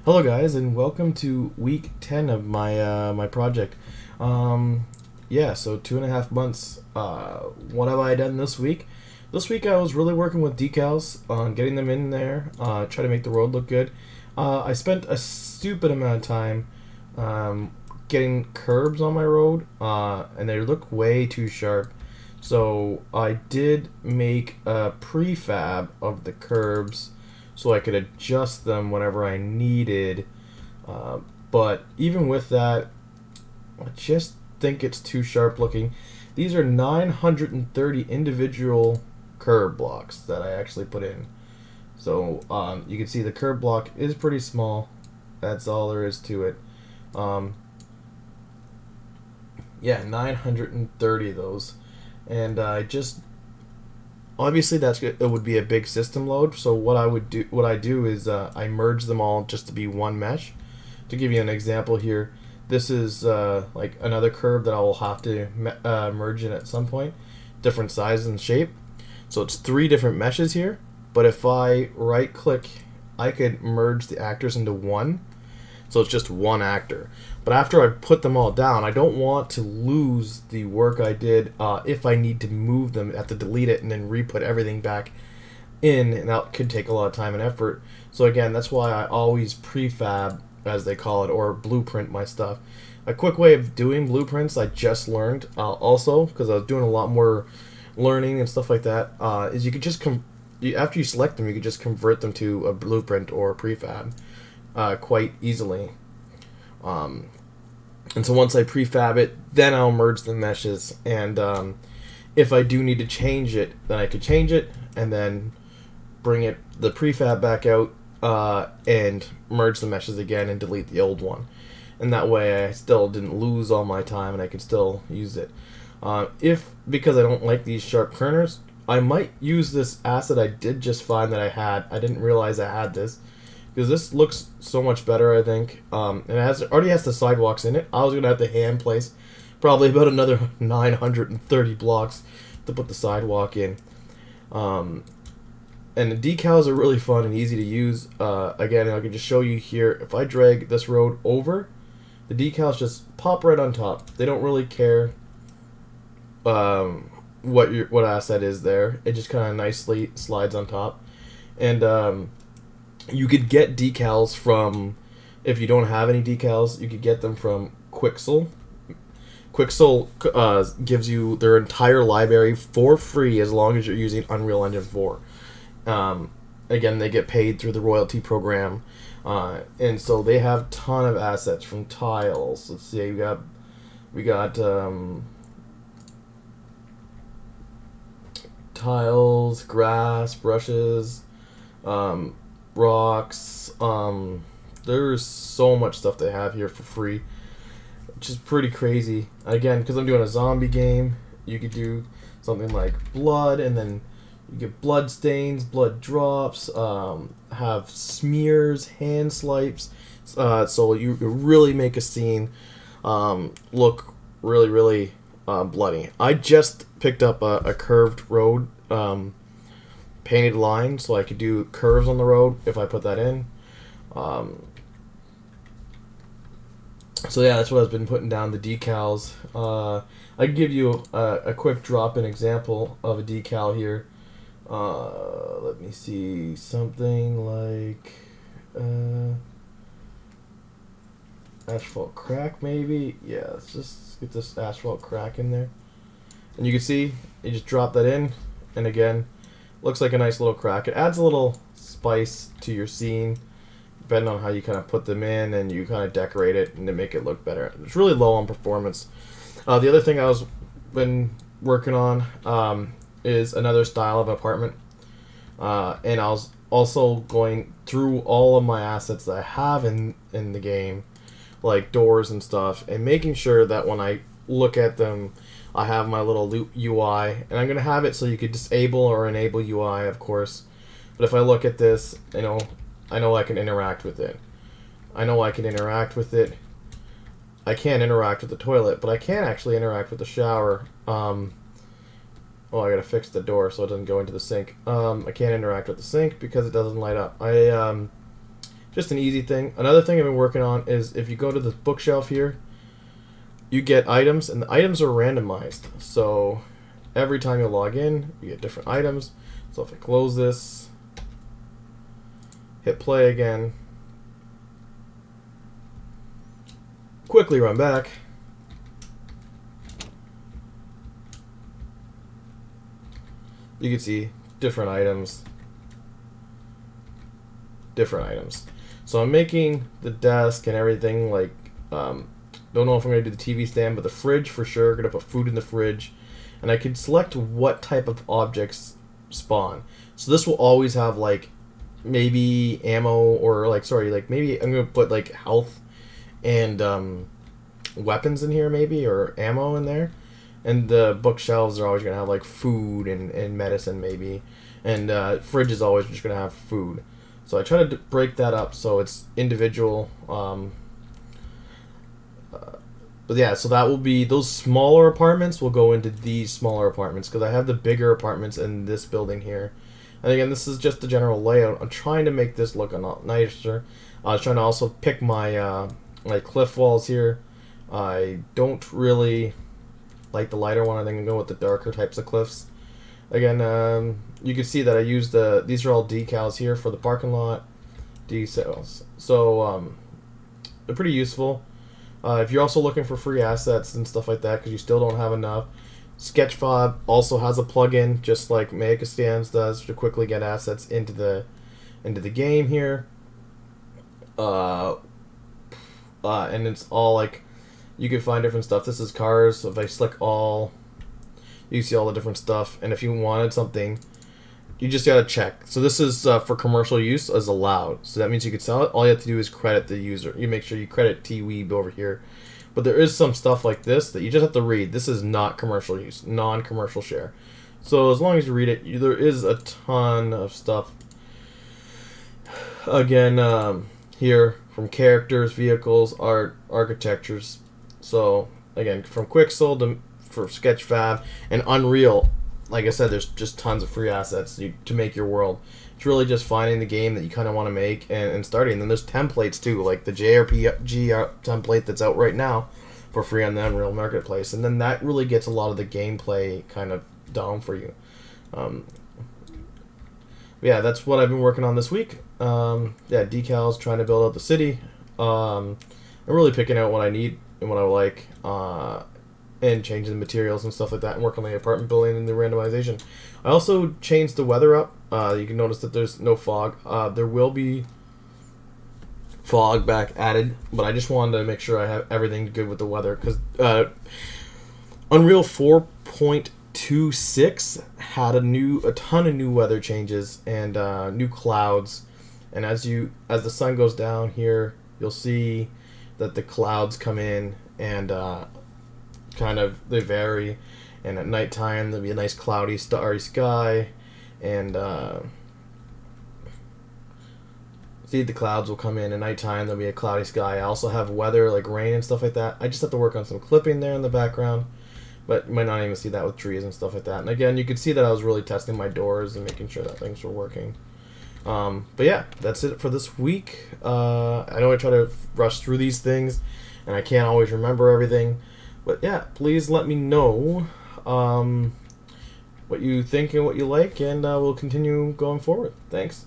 Hello guys, and welcome to week 10 of my project. So 2.5 months. What have I done this week? This week I was really working with decals on getting them in there, try to make the road look good. I spent a stupid amount of time getting curbs on my road, and they look way too sharp. So I did make a prefab of the curbs so I could adjust them whenever I needed. But even with that, I just think it's too sharp looking. These are 930 individual curb blocks that I actually put in. So you can see the curb block is pretty small. That's all there is to it. 930 of those. And I just obviously it would be a big system load. So what I do is I merge them all just to be one mesh. To give you an example here, this is like another curve that I will have to merge in at some point, different size and shape. So it's 3 different meshes here. But if I right click, I could merge the actors into one. So it's just one actor. But after I put them all down, I don't want to lose the work I did. If I need to move them, I have to delete it and then re-put everything back in, and that could take a lot of time and effort. So again, that's why I always prefab, as they call it, or blueprint my stuff. A quick way of doing blueprints I just learned also, because I was doing a lot more learning and stuff like that, is you could just after you select them, you could just convert them to a blueprint or a prefab quite easily. And so once I prefab it, then I'll merge the meshes, and if I do need to change it, then I could change it and then bring the prefab back out and merge the meshes again and delete the old one. And that way I still didn't lose all my time and I could still use it. Because I don't like these sharp corners, I might use this asset I did just find that I had. I didn't realize I had this, because this looks so much better, I think. And it already has the sidewalks in it. I was going to have to hand place probably about another 930 blocks to put the sidewalk in. And the decals are really fun and easy to use. Again, I can just show you here. If I drag this road over, the decals just pop right on top. They don't really care what asset is there. It just kind of nicely slides on top. And you could get decals from, if you don't have any decals, you could get them from Quixel. Quixel gives you their entire library for free as long as you're using Unreal Engine 4. Again, they get paid through the royalty program. And so they have a ton of assets from tiles. Let's see, we got tiles, grass, brushes, rocks. There's so much stuff they have here for free, which is pretty crazy. Again, because I'm doing a zombie game, you could do something like blood, and then you get blood stains, blood drops, have smears, hand swipes, so you really make a scene look really, really bloody. I just picked up a curved road painted line, so I could do curves on the road if I put that in. So yeah, that's what I've been putting down, the decals. I can give you a quick drop-in example of a decal here. Let me see, something like asphalt crack maybe. Yeah, let's just get this asphalt crack in there. And you can see, you just drop that in, and again, looks like a nice little crack. It adds a little spice to your scene, depending on how you kind of put them in, and you kind of decorate it and to make it look better. It's really low on performance. The other thing I was been working on is another style of apartment, and I was also going through all of my assets that I have in the game, like doors and stuff, and making sure that when I look at them, I have my little UI, and I'm going to have it so you could disable or enable UI, of course. But if I look at this, I know I can interact with it. I can't interact with the toilet, but I can actually interact with the shower. I gotta fix the door so it doesn't go into the sink. I can't interact with the sink because it doesn't light up. I just an easy thing. Another thing I've been working on is if you go to the bookshelf here, you get items, and the items are randomized. So every time you log in, you get different items. So if I close this, hit play again, quickly run back, you can see different items. So I'm making the desk and everything, like, don't know if I'm going to do the TV stand, but the fridge for sure. Going to put food in the fridge. And I can select what type of objects spawn. So this will always have, like, maybe ammo or, like, sorry, like, maybe I'm going to put, like, health and weapons in here, maybe, or ammo in there. And the bookshelves are always going to have, like, food and medicine, maybe. And fridge is always just going to have food. So I try to break that up so it's individual. But yeah, so that will be, those smaller apartments will go into these smaller apartments because I have the bigger apartments in this building here. And again, this is just the general layout. I'm trying to make this look a lot nicer. I was trying to also pick my my cliff walls here. I don't really like the lighter one. I think I'm going to go with the darker types of cliffs. Again, you can see that I used these are all decals here for the parking lot decals. So they're pretty useful. If you're also looking for free assets and stuff like that because you still don't have enough, Sketchfab also has a plugin just like Mega Stands does to quickly get assets into the game here. And it's all like, you can find different stuff. This is cars. So if I select all, you see all the different stuff. And if you wanted something, you just gotta check. So this is for commercial use as allowed. So that means you can sell it. All you have to do is credit the user. You make sure you credit T-Weeb over here. But there is some stuff like this that you just have to read. This is not commercial use, non-commercial share. So as long as you read it, there is a ton of stuff. Again, here from characters, vehicles, art, architectures. So again, from Quixel to for Sketchfab and Unreal. Like I said, there's just tons of free assets to make your world. It's really just finding the game that you kind of want to make and starting. And then there's templates too, like the JRPG template that's out right now for free on the Unreal Marketplace. And then that really gets a lot of the gameplay kind of down for you. Yeah, that's what I've been working on this week. Yeah, decals, trying to build out the city. I'm really picking out what I need and what I like. And changing the materials and stuff like that, and work on the apartment building and the randomization. I also changed the weather up. You can notice that there's no fog. There will be fog back added, but I just wanted to make sure I have everything good with the weather because Unreal 4.26 had a ton of new weather changes and new clouds. And as the sun goes down here, you'll see that the clouds come in and kind of they vary, and at nighttime there'll be a nice cloudy starry sky, and see the clouds will come in at nighttime, there'll be a cloudy sky. I also have weather like rain and stuff like that. I just have to work on some clipping there in the background, but you might not even see that with trees and stuff like that. And again, you could see that I was really testing my doors and making sure that things were working. But yeah, that's it for this week. I know I try to rush through these things and I can't always remember everything. But yeah, please let me know what you think and what you like, and we'll continue going forward. Thanks.